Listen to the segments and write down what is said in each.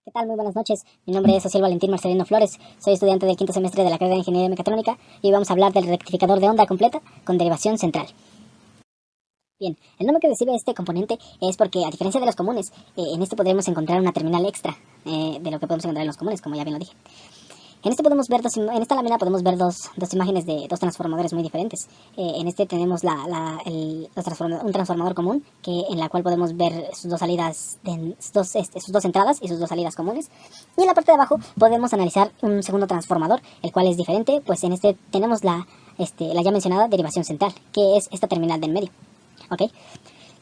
¿Qué tal? Muy buenas noches. Mi nombre es Ociel Valentín Marcelino Flores. Soy estudiante del quinto semestre de la carrera de Ingeniería Mecatrónica y hoy vamos a hablar del rectificador de onda completa con derivación central. Bien, el nombre que recibe este componente es porque, a diferencia de los comunes, en este podremos encontrar una terminal extra de lo que podemos encontrar en los comunes, como ya bien lo dije. En esta lámina podemos ver dos imágenes de dos transformadores muy diferentes. En este tenemos un transformador común, en la cual podemos ver sus dos salidas, sus dos entradas y sus dos salidas comunes. Y en la parte de abajo podemos analizar un segundo transformador, el cual es diferente, pues en este tenemos la ya mencionada derivación central, que es esta terminal del medio. ¿Ok?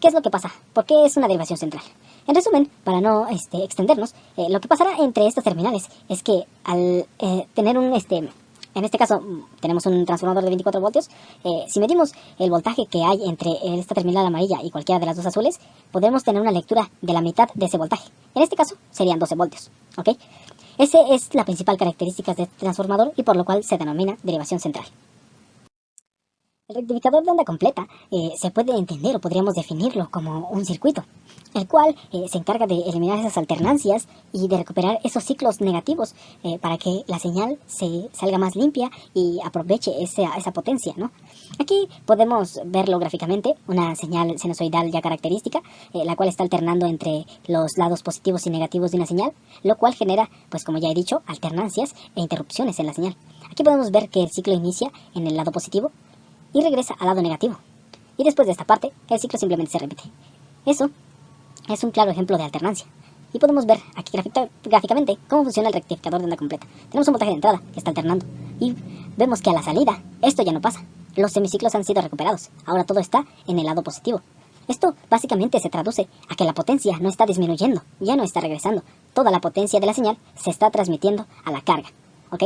¿Qué es lo que pasa? ¿Por qué es una derivación central? En resumen, para no extendernos, lo que pasará entre estas terminales es que al tener en este caso tenemos un transformador de 24 voltios, si medimos el voltaje que hay entre esta terminal amarilla y cualquiera de las dos azules, podremos tener una lectura de la mitad de ese voltaje. En este caso serían 12 voltios, ¿ok? Esa es la principal característica de este transformador y por lo cual se denomina derivación central. El rectificador de onda completa se puede entender o podríamos definirlo como un circuito, el cual se encarga de eliminar esas alternancias y de recuperar esos ciclos negativos para que la señal se salga más limpia y aproveche esa potencia, ¿no? Aquí podemos verlo gráficamente, una señal sinusoidal ya característica, la cual está alternando entre los lados positivos y negativos de una señal, lo cual genera, pues como ya he dicho, alternancias e interrupciones en la señal. Aquí podemos ver que el ciclo inicia en el lado positivo y regresa al lado negativo. Y después de esta parte, el ciclo simplemente se repite. Eso es un claro ejemplo de alternancia. Y podemos ver aquí gráficamente cómo funciona el rectificador de onda completa. Tenemos un voltaje de entrada que está alternando. Y vemos que a la salida, esto ya no pasa. Los semiciclos han sido recuperados. Ahora todo está en el lado positivo. Esto básicamente se traduce a que la potencia no está disminuyendo, ya no está regresando. Toda la potencia de la señal se está transmitiendo a la carga. ¿Ok?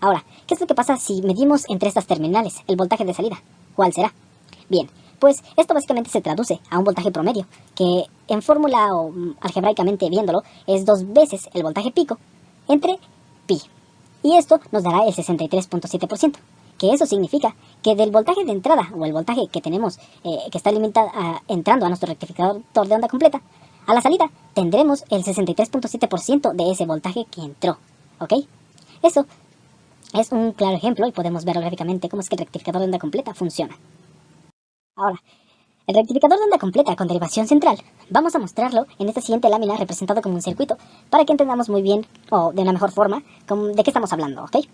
Ahora, ¿qué es lo que pasa si medimos entre estas terminales el voltaje de salida? ¿Cuál será? Bien, pues esto básicamente se traduce a un voltaje promedio, que en fórmula o algebraicamente viéndolo, es 2 veces el voltaje pico entre pi. Y esto nos dará el 63.7%, que eso significa que del voltaje de entrada, o el voltaje que tenemos, que está entrando a nuestro rectificador de onda completa, a la salida tendremos el 63.7% de ese voltaje que entró. ¿Ok? Eso es un claro ejemplo y podemos ver gráficamente cómo es que el rectificador de onda completa funciona. Ahora, el rectificador de onda completa con derivación central, vamos a mostrarlo en esta siguiente lámina representado como un circuito para que entendamos muy bien o de una mejor forma de qué estamos hablando, ¿ok?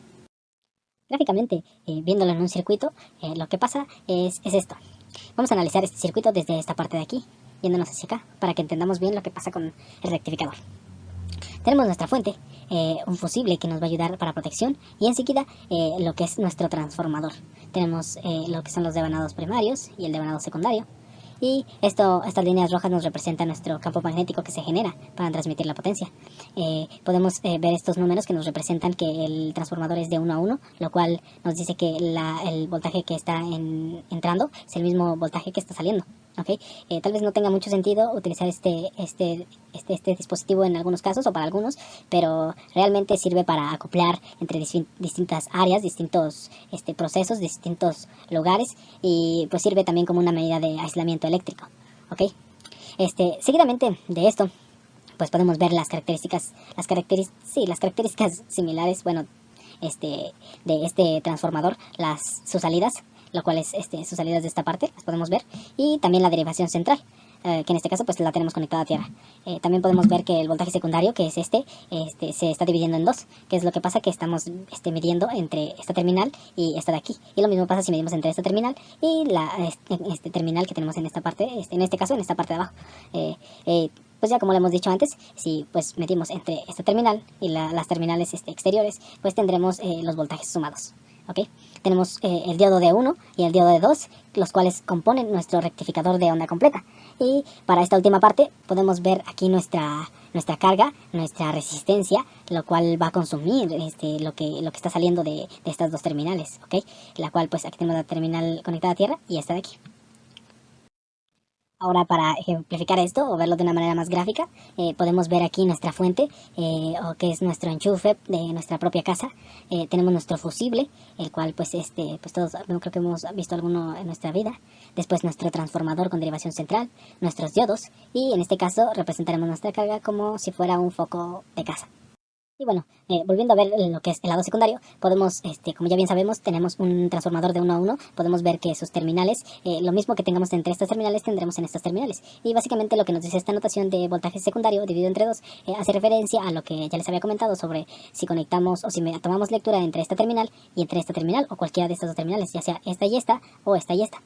Gráficamente, viéndolo en un circuito, lo que pasa es esto. Vamos a analizar este circuito desde esta parte de aquí, yéndonos hacia acá, para que entendamos bien lo que pasa con el rectificador. Tenemos nuestra fuente, un fusible que nos va a ayudar para protección y enseguida lo que es nuestro transformador. Tenemos lo que son los devanados primarios y el devanado secundario. Y estas líneas rojas nos representan nuestro campo magnético que se genera para transmitir la potencia. Podemos ver estos números que nos representan que el transformador es de 1 a 1, lo cual nos dice que el voltaje que está entrando es el mismo voltaje que está saliendo. ¿Okay? Tal vez no tenga mucho sentido utilizar este dispositivo en algunos casos o para algunos, pero realmente sirve para acoplar entre distintas áreas, distintos procesos, distintos lugares, y pues sirve también como una medida de aislamiento eléctrico. ¿Ok? Seguidamente de esto, pues podemos ver las características similares, bueno, de este transformador, sus salidas, lo cual es sus salidas de esta parte, las podemos ver, y también la derivación central, que en este caso pues la tenemos conectada a tierra. También podemos ver que el voltaje secundario, que es se está dividiendo en dos, que es lo que pasa que estamos midiendo entre esta terminal y esta de aquí, y lo mismo pasa si medimos entre esta terminal y este terminal que tenemos en esta parte, en este caso en esta parte de abajo. Pues ya como lo hemos dicho antes, si pues medimos entre esta terminal y las terminales exteriores, pues tendremos los voltajes sumados. ¿Ok? Tenemos el diodo de 1 y el diodo de 2, los cuales componen nuestro rectificador de onda completa. Y para esta última parte podemos ver aquí nuestra carga, nuestra resistencia, lo cual va a consumir lo que está saliendo de estas dos terminales, ¿ok? La cual pues aquí tenemos la terminal conectada a tierra y esta de aquí. Ahora, para ejemplificar esto o verlo de una manera más gráfica, podemos ver aquí nuestra fuente, o que es nuestro enchufe de nuestra propia casa. Tenemos nuestro fusible, el cual pues todos no creo que hemos visto alguno en nuestra vida. Después nuestro transformador con derivación central, nuestros diodos, y en este caso representaremos nuestra carga como si fuera un foco de casa. Y bueno, volviendo a ver lo que es el lado secundario, podemos, como ya bien sabemos, tenemos un transformador de 1 a 1, podemos ver que sus terminales, lo mismo que tengamos entre estas terminales, tendremos en estas terminales. Y básicamente lo que nos dice esta notación de voltaje secundario dividido entre 2, hace referencia a lo que ya les había comentado sobre si conectamos o si tomamos lectura entre esta terminal y entre esta terminal, o cualquiera de estas dos terminales, ya sea esta y esta, o esta y esta.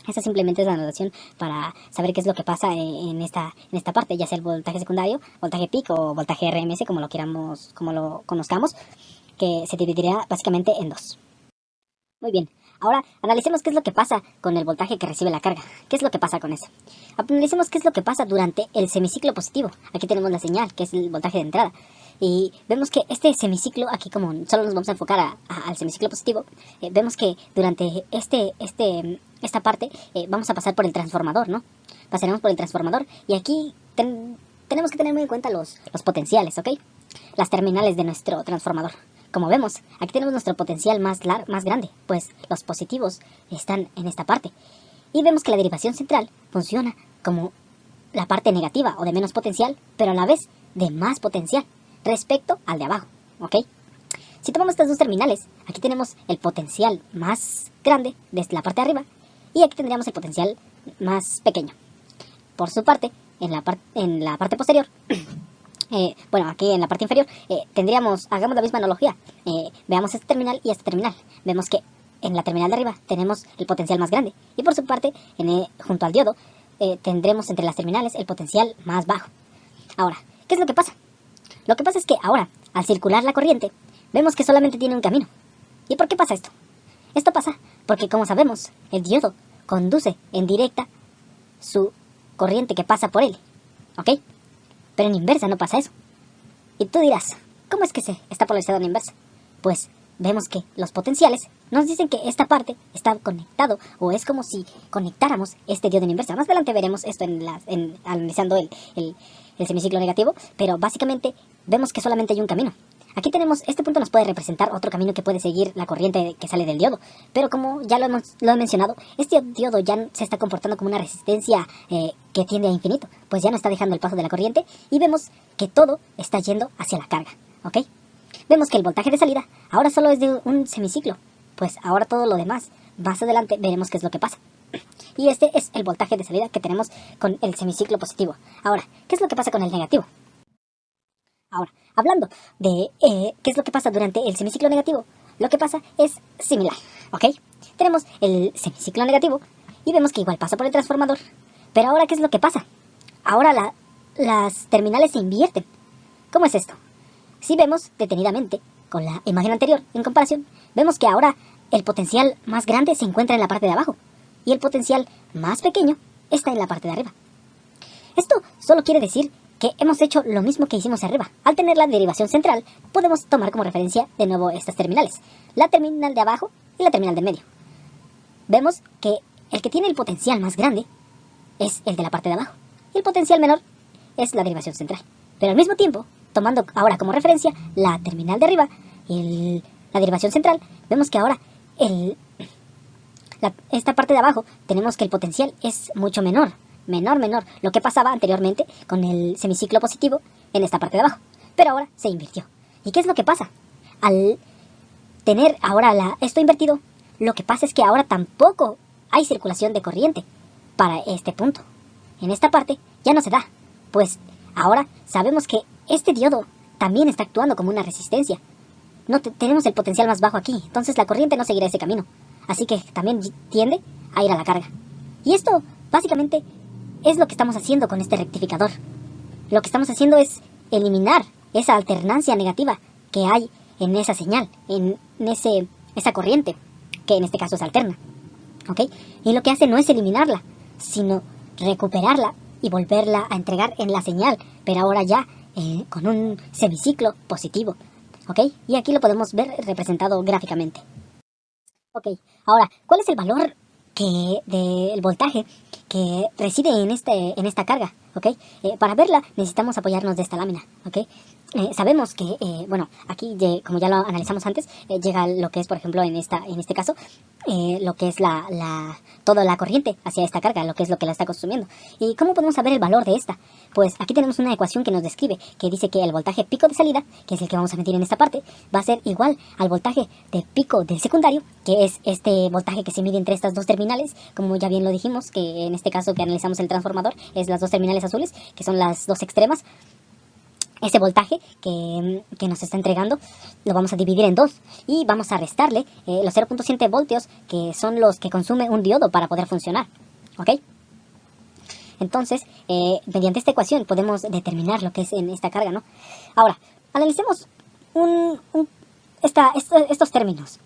Esta simplemente es la anotación para saber qué es lo que pasa en esta parte, ya sea el voltaje secundario, voltaje peak o voltaje RMS, como lo queramos, como lo conozcamos, que se dividirá básicamente en 2. Muy bien, ahora analicemos qué es lo que pasa con el voltaje que recibe la carga. ¿Qué es lo que pasa con eso? Analicemos qué es lo que pasa durante el semiciclo positivo. Aquí tenemos la señal, que es el voltaje de entrada. Y vemos que este semiciclo, aquí como solo nos vamos a enfocar al semiciclo positivo, vemos que durante esta parte vamos a pasar por el transformador, ¿no? Pasaremos por el transformador y aquí tenemos que tener muy en cuenta los potenciales, ¿ok? Las terminales de nuestro transformador. Como vemos, aquí tenemos nuestro potencial más grande, pues los positivos están en esta parte. Y vemos que la derivación central funciona como la parte negativa o de menos potencial, pero a la vez de más potencial respecto al de abajo, ¿ok? Si tomamos estas dos terminales, aquí tenemos el potencial más grande desde la parte de arriba y aquí tendríamos el potencial más pequeño. Por su parte, en la parte posterior, bueno, aquí en la parte inferior, hagamos la misma analogía. Veamos esta terminal y esta terminal. Vemos que en la terminal de arriba tenemos el potencial más grande y por su parte, junto al diodo, tendremos entre las terminales el potencial más bajo. Ahora, ¿qué es lo que pasa? Lo que pasa es que ahora, al circular la corriente, vemos que solamente tiene un camino. ¿Y por qué pasa esto? Esto pasa porque, como sabemos, el diodo conduce en directa su corriente que pasa por él, ¿ok? Pero en inversa no pasa eso. Y tú dirás, ¿cómo es que se está polarizado en inversa? Pues vemos que los potenciales nos dicen que esta parte está conectado, o es como si conectáramos este diodo en inversa. Más adelante veremos esto analizando el semiciclo negativo, pero básicamente vemos que solamente hay un camino. Aquí tenemos, este punto nos puede representar otro camino que puede seguir la corriente que sale del diodo, pero como ya lo he mencionado, este diodo ya se está comportando como una resistencia que tiende a infinito, pues ya no está dejando el paso de la corriente y vemos que todo está yendo hacia la carga, ¿ok? Vemos que el voltaje de salida ahora solo es de un semiciclo, pues ahora todo lo demás, más adelante veremos qué es lo que pasa. Y este es el voltaje de salida que tenemos con el semiciclo positivo. Ahora, ¿qué es lo que pasa con el negativo? Ahora, hablando de qué es lo que pasa durante el semiciclo negativo, lo que pasa es similar, ¿ok? Tenemos el semiciclo negativo y vemos que igual pasa por el transformador. Pero ahora, ¿qué es lo que pasa? Ahora las terminales se invierten. ¿Cómo es esto? Si vemos detenidamente con la imagen anterior, en comparación, vemos que ahora el potencial más grande se encuentra en la parte de abajo y el potencial más pequeño está en la parte de arriba. Esto solo quiere decir que hemos hecho lo mismo que hicimos arriba. Al tener la derivación central, podemos tomar como referencia de nuevo estas terminales, la terminal de abajo y la terminal del medio. Vemos que el que tiene el potencial más grande es el de la parte de abajo y el potencial menor es la derivación central. Pero al mismo tiempo, tomando ahora como referencia la terminal de arriba y la derivación central, vemos que ahora esta parte de abajo tenemos que el potencial es mucho menor, lo que pasaba anteriormente con el semiciclo positivo en esta parte de abajo, pero ahora se invirtió. ¿Y qué es lo que pasa? Al tener ahora esto invertido, lo que pasa es que ahora tampoco hay circulación de corriente para este punto. En esta parte ya no se da, pues ahora sabemos que este diodo también está actuando como una resistencia. No tenemos el potencial más bajo aquí, entonces la corriente no seguirá ese camino, así que también tiende a ir a la carga. Y esto básicamente es lo que estamos haciendo con este rectificador. Lo que estamos haciendo es eliminar esa alternancia negativa que hay en esa señal, en esa corriente, que en este caso es alterna, ¿ok? Y lo que hace no es eliminarla, sino recuperarla y volverla a entregar en la señal, pero ahora ya con un semiciclo positivo, ¿ok? Y aquí lo podemos ver representado gráficamente. Ok, ahora, ¿cuál es el valor del voltaje que reside en esta carga, ¿ok? Para verla necesitamos apoyarnos de esta lámina, ¿ok? Sabemos que, bueno, aquí, como ya lo analizamos antes, llega lo que es, por ejemplo, en este caso, lo que es toda la corriente hacia esta carga, lo que es lo que la está consumiendo. ¿Y cómo podemos saber el valor de esta? Pues aquí tenemos una ecuación que nos describe, que dice que el voltaje pico de salida, que es el que vamos a medir en esta parte, va a ser igual al voltaje de pico del secundario, que es este voltaje que se mide entre estas dos terminales, como ya bien lo dijimos, que en este caso que analizamos el transformador, es las dos terminales azules, que son las dos extremas. Ese voltaje que nos está entregando lo vamos a dividir en dos y vamos a restarle los 0.7 voltios que son los que consume un diodo para poder funcionar, ¿ok? Entonces, mediante esta ecuación podemos determinar lo que es en esta carga, ¿no? Ahora, analicemos estos términos.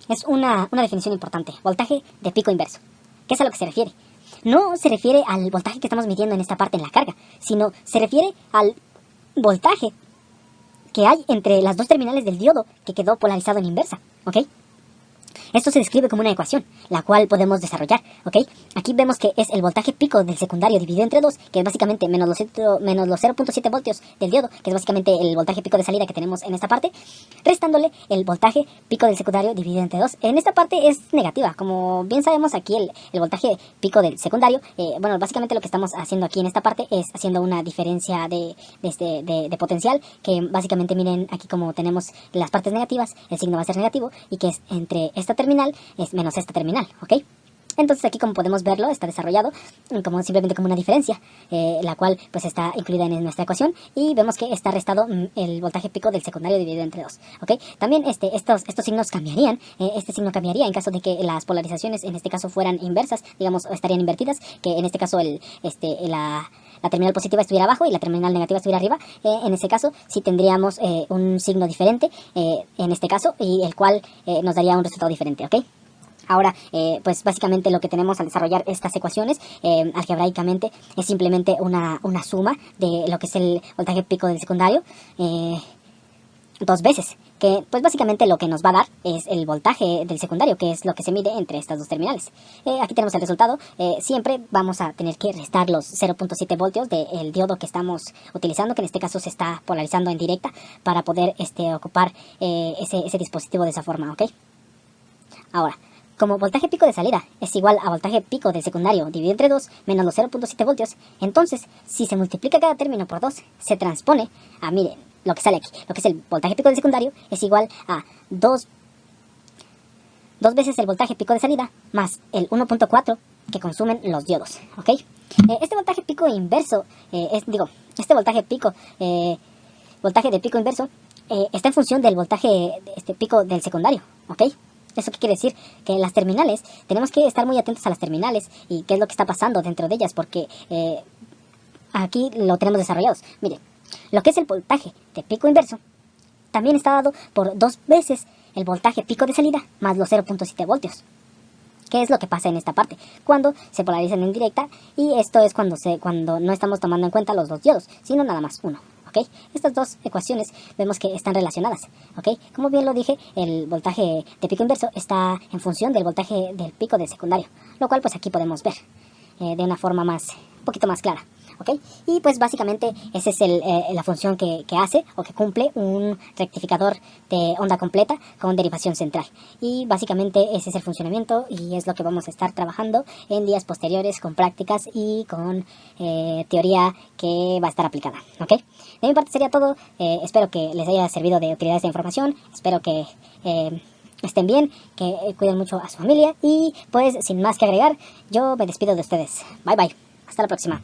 Es una definición importante, voltaje de pico inverso. ¿Qué es a lo que se refiere? No se refiere al voltaje que estamos midiendo en esta parte en la carga, sino se refiere al voltaje que hay entre las dos terminales del diodo que quedó polarizado en inversa, ¿ok? Esto se describe como una ecuación, la cual podemos desarrollar, ¿ok? Aquí vemos que es el voltaje pico del secundario dividido entre 2, que es básicamente menos los 0.7 voltios del diodo, que es básicamente el voltaje pico de salida que tenemos en esta parte, restándole el voltaje pico del secundario dividido entre 2. En esta parte es negativa, como bien sabemos aquí el voltaje pico del secundario, bueno, básicamente lo que estamos haciendo aquí en esta parte es haciendo una diferencia de potencial, que básicamente miren aquí como tenemos las partes negativas, el signo va a ser negativo, y que es entre esta terminal es menos esta terminal, ¿ok? Entonces aquí, como podemos verlo, está desarrollado simplemente como una diferencia, la cual pues está incluida en nuestra ecuación, y vemos que está restado el voltaje pico del secundario dividido entre 2, ¿ok? También estos signos cambiarían, este signo cambiaría en caso de que las polarizaciones en este caso fueran inversas, digamos, estarían invertidas, que en este caso la terminal positiva estuviera abajo y la terminal negativa estuviera arriba. En ese caso sí tendríamos un signo diferente, en este caso, y el cual nos daría un resultado diferente, ¿ok? Ahora, pues básicamente lo que tenemos al desarrollar estas ecuaciones algebraicamente es simplemente una suma de lo que es el voltaje pico del secundario dos veces, que pues básicamente lo que nos va a dar es el voltaje del secundario, que es lo que se mide entre estas dos terminales. Aquí tenemos el resultado. Siempre vamos a tener que restar los 0.7 voltios del diodo que estamos utilizando, que en este caso se está polarizando en directa, para poder ocupar ese dispositivo de esa forma, ¿ok? Ahora, como voltaje pico de salida es igual a voltaje pico del secundario dividido entre 2 menos los 0.7 voltios, entonces, si se multiplica cada término por 2, se transpone a, miren, lo que sale aquí, lo que es el voltaje pico del secundario es igual a 2 veces el voltaje pico de salida más el 1.4 que consumen los diodos, ¿ok? Este voltaje pico inverso, este voltaje de pico inverso, está en función del voltaje pico del secundario, ¿ok? ¿Eso qué quiere decir? Que las terminales, tenemos que estar muy atentos a las terminales y qué es lo que está pasando dentro de ellas, porque aquí lo tenemos desarrollados. Miren, lo que es el voltaje de pico inverso también está dado por 2 veces el voltaje pico de salida más los 0.7 voltios. ¿Qué es lo que pasa en esta parte? Cuando se polarizan en directa, y esto es cuando no estamos tomando en cuenta los dos diodos, sino nada más uno. ¿Ok? Estas dos ecuaciones vemos que están relacionadas, ¿ok? Como bien lo dije, el voltaje de pico inverso está en función del voltaje del pico del secundario, lo cual pues aquí podemos ver de una forma un poquito más clara, ¿ok? Y pues básicamente esa es la función que hace o que cumple un rectificador de onda completa con derivación central. Y básicamente ese es el funcionamiento, y es lo que vamos a estar trabajando en días posteriores con prácticas y con teoría que va a estar aplicada, ¿ok? De mi parte sería todo. Espero que les haya servido de utilidad esta información. Espero que estén bien, que cuiden mucho a su familia, y pues sin más que agregar, yo me despido de ustedes. Bye bye. Hasta la próxima.